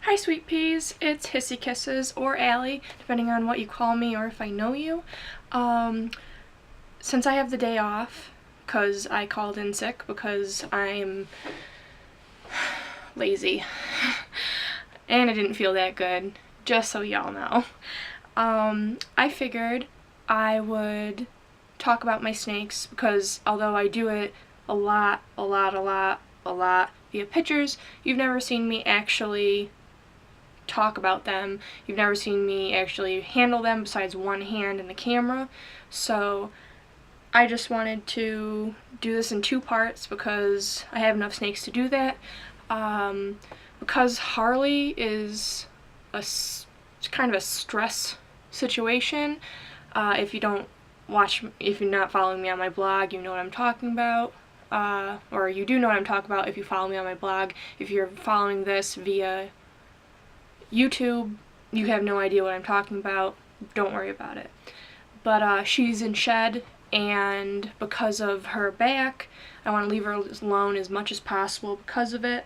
Hi Sweet Peas, it's Hissykisses or Allie, depending on what you call me or if I know you. Since I have the day off, because I called in sick because I'm lazy and I didn't feel that good, just so y'all know, I figured I would talk about my snakes because although I do it a lot via pictures, you've never seen me actually talk about them. You've never seen me actually handle them besides one hand in the camera. So I just wanted to do this in two parts because I have enough snakes to do that. Because Harley is kind of a stress situation. If you're not following me on my blog, you know what I'm talking about. Or you do know what I'm talking about if you follow me on my blog. If you're following this via YouTube, you have no idea what I'm talking about. Don't worry about it. But she's in shed, and because of her back, I want to leave her alone as much as possible because of it.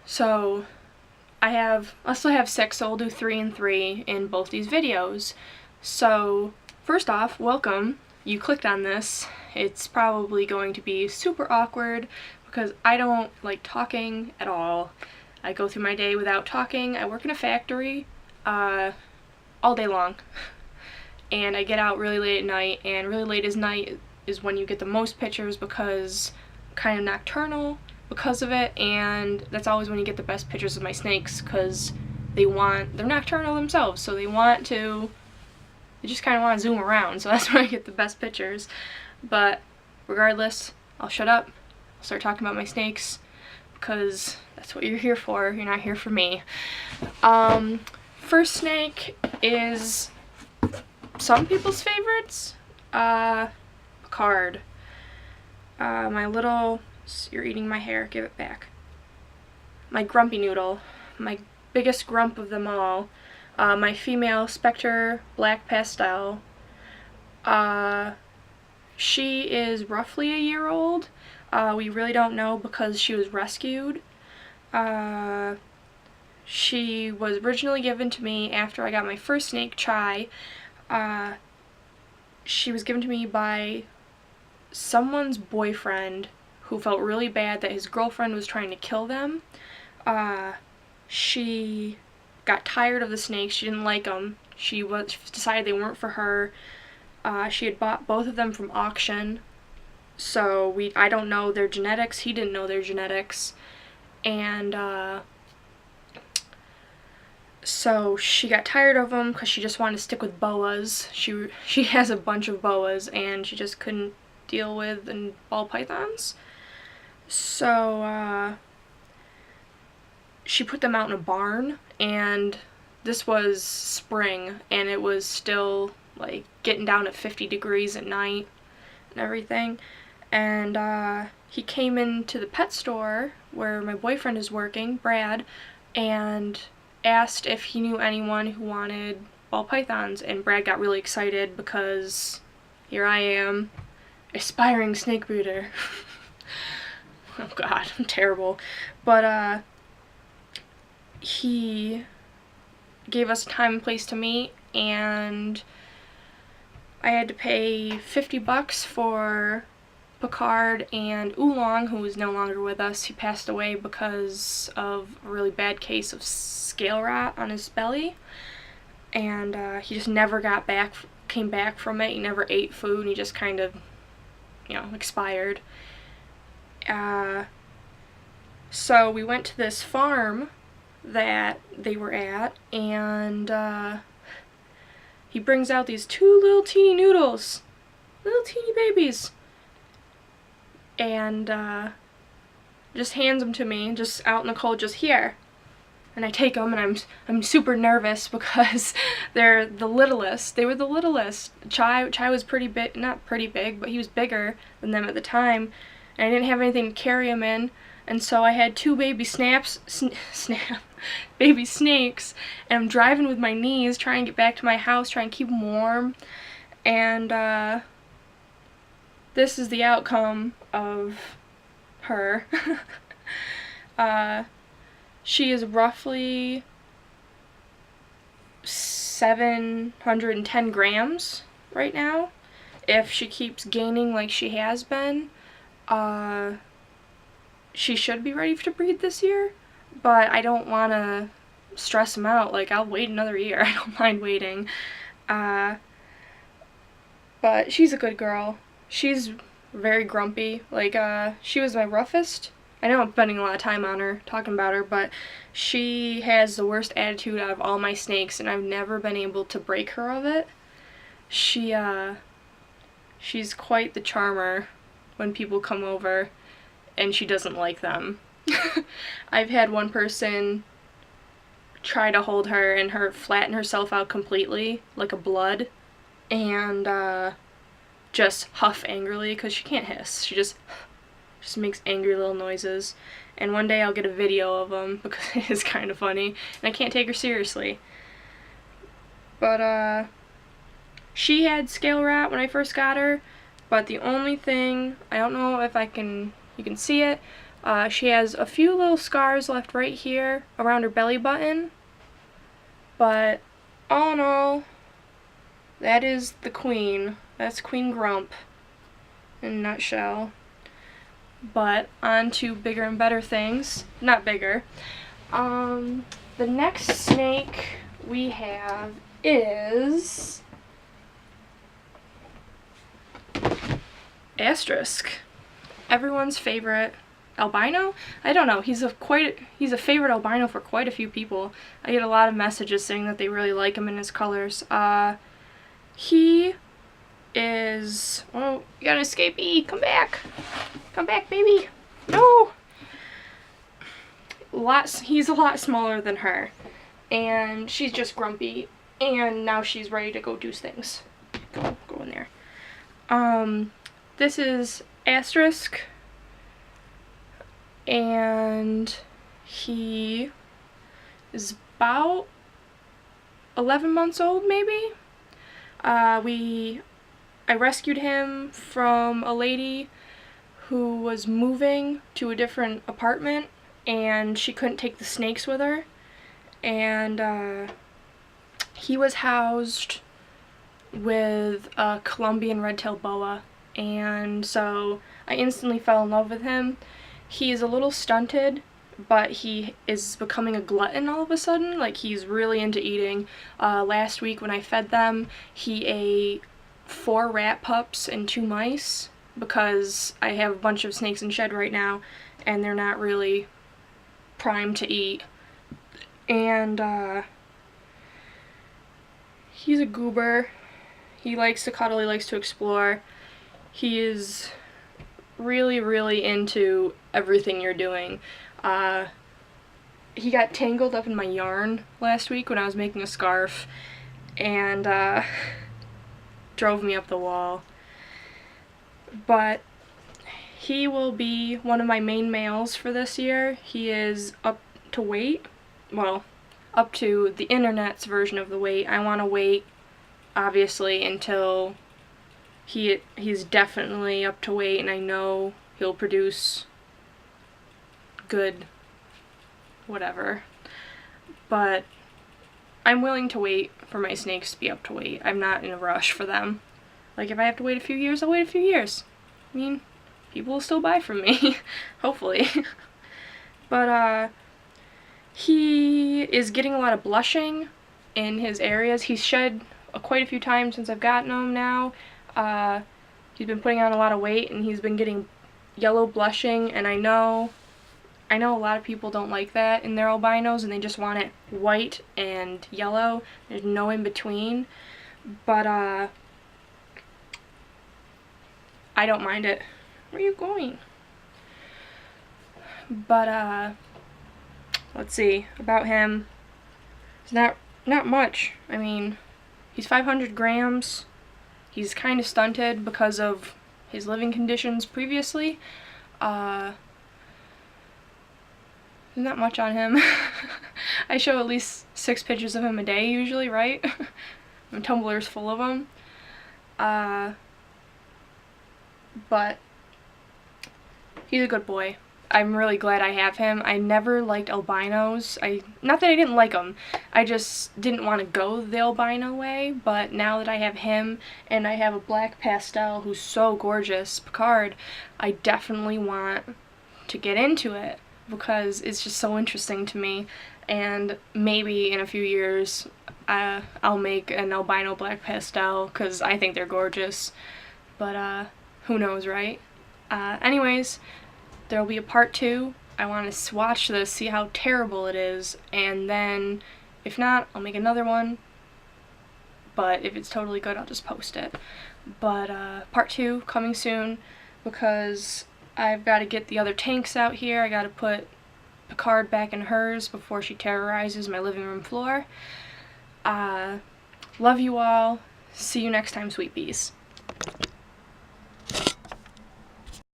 So I still have 6, so I'll do 3 and 3 in both these videos. So first off, welcome. You clicked on this. It's probably going to be super awkward because I don't like talking at all. I go through my day without talking. I work in a factory all day long, and I get out really late at night, and really late as night is when you get the most pictures because I'm kind of nocturnal because of it, and that's always when you get the best pictures of my snakes because they're nocturnal themselves, so they just kind of want to zoom around, so that's when I get the best pictures. But regardless, I'll shut up. I'll start talking about my snakes because that's what you're here for. You're not here for me. First snake is some people's favorites. Picard. You're eating my hair, give it back. My grumpy noodle. My biggest grump of them all. My female Spectre Black Pastel. She is roughly a year old. We really don't know because she was rescued. She was originally given to me after I got my first snake, Chai. She was given to me by someone's boyfriend who felt really bad that his girlfriend was trying to kill them. She got tired of the snakes. She didn't like them. She decided they weren't for her. She had bought both of them from auction. So I don't know their genetics. He didn't know their genetics. And so she got tired of them because she just wanted to stick with boas. She has a bunch of boas and she just couldn't deal with ball pythons. So she put them out in a barn, and this was spring and it was still like getting down to 50 degrees at night and everything. And he came into the pet store where my boyfriend is working, Brad, and asked if he knew anyone who wanted ball pythons, and Brad got really excited because here I am, aspiring snake breeder. Oh god, I'm terrible. But he gave us a time and place to meet, and I had to pay $50 for Picard and Oolong, who is no longer with us. He passed away because of a really bad case of scale rot on his belly, and he just never came back from it. He never ate food, and he just kind of, expired. So we went to this farm that they were at, and he brings out these 2 little teeny noodles, little teeny babies, and just hands them to me, just out in the cold, just here. And I take them, and I'm super nervous because they're the littlest. They were the littlest. Chai was pretty big, not pretty big, but he was bigger than them at the time, and I didn't have anything to carry them in, and so I had 2 baby baby snakes, and I'm driving with my knees, trying to get back to my house, trying to keep them warm, and this is the outcome of her. She is roughly 710 grams right now. If she keeps gaining like she has been, she should be ready to breed this year, but I don't want to stress them out. Like, I'll wait another year. I don't mind waiting. But she's a good girl. She's very grumpy. Like, she was my roughest. I know I'm spending a lot of time on her, talking about her, but she has the worst attitude out of all my snakes, and I've never been able to break her of it. She's quite the charmer when people come over, and she doesn't like them. I've had one person try to hold her and her flatten herself out completely, like a blood, and just huff angrily, because she can't hiss. She just makes angry little noises. And one day I'll get a video of them, because it is kind of funny, and I can't take her seriously. But she had scale rat when I first got her, but the only thing, I don't know if you can see it, she has a few little scars left right here around her belly button, but all in all, that is the queen. That's Queen Grump in a nutshell. But on to bigger and better things. Not bigger. The next snake we have is Asterisk. Everyone's favorite albino? I don't know. He's a favorite albino for quite a few people. I get a lot of messages saying that they really like him in his colors. He is, oh, you got an escapee. Come back. Come back, baby. No. He's a lot smaller than her, and she's just grumpy, and now she's ready to go do things. Go in there. This is Asterisk, and he is about 11 months old, maybe. I rescued him from a lady who was moving to a different apartment, and she couldn't take the snakes with her, and he was housed with a Colombian red-tailed boa, and so I instantly fell in love with him. He is a little stunted, but he is becoming a glutton all of a sudden. Like, he's really into eating. Last week when I fed them, he ate 4 rat pups and 2 mice, because I have a bunch of snakes in shed right now, and they're not really primed to eat. And he's a goober. He likes to cuddle, he likes to explore. He is really, really into everything you're doing. He got tangled up in my yarn last week when I was making a scarf, and drove me up the wall. But he will be one of my main males for this year. He is up to weight, well, up to the internet's version of the weight. I want to wait, obviously, until he's definitely up to weight, and I know he'll produce good whatever. But I'm willing to wait for my snakes to be up to weight. I'm not in a rush for them. Like, if I have to wait a few years, I'll wait a few years. I mean, people will still buy from me, hopefully. But he is getting a lot of blushing in his areas. He's shed quite a few times since I've gotten him now. He's been putting on a lot of weight, and he's been getting yellow blushing, and I know a lot of people don't like that in their albinos, and they just want it white and yellow. There's no in between. But I don't mind it. Where are you going? But let's see about him. It's not much. I mean, he's 500 grams. He's kind of stunted because of his living conditions previously. There's not much on him. I show at least 6 pictures of him a day usually, right? My Tumblr's full of them. But he's a good boy. I'm really glad I have him. I never liked albinos. Not that I didn't like them, I just didn't want to go the albino way, but now that I have him and I have a black pastel who's so gorgeous, Picard, I definitely want to get into it because it's just so interesting to me, and maybe in a few years I'll make an albino black pastel because I think they're gorgeous, but who knows, right? Anyways, there will be a part 2. I want to watch this, see how terrible it is, and then if not, I'll make another one, but if it's totally good, I'll just post it. But part 2 coming soon, because I've got to get the other tanks out here. I got to put Picard back in hers before she terrorizes my living room floor. Love you all. See you next time, sweet bees.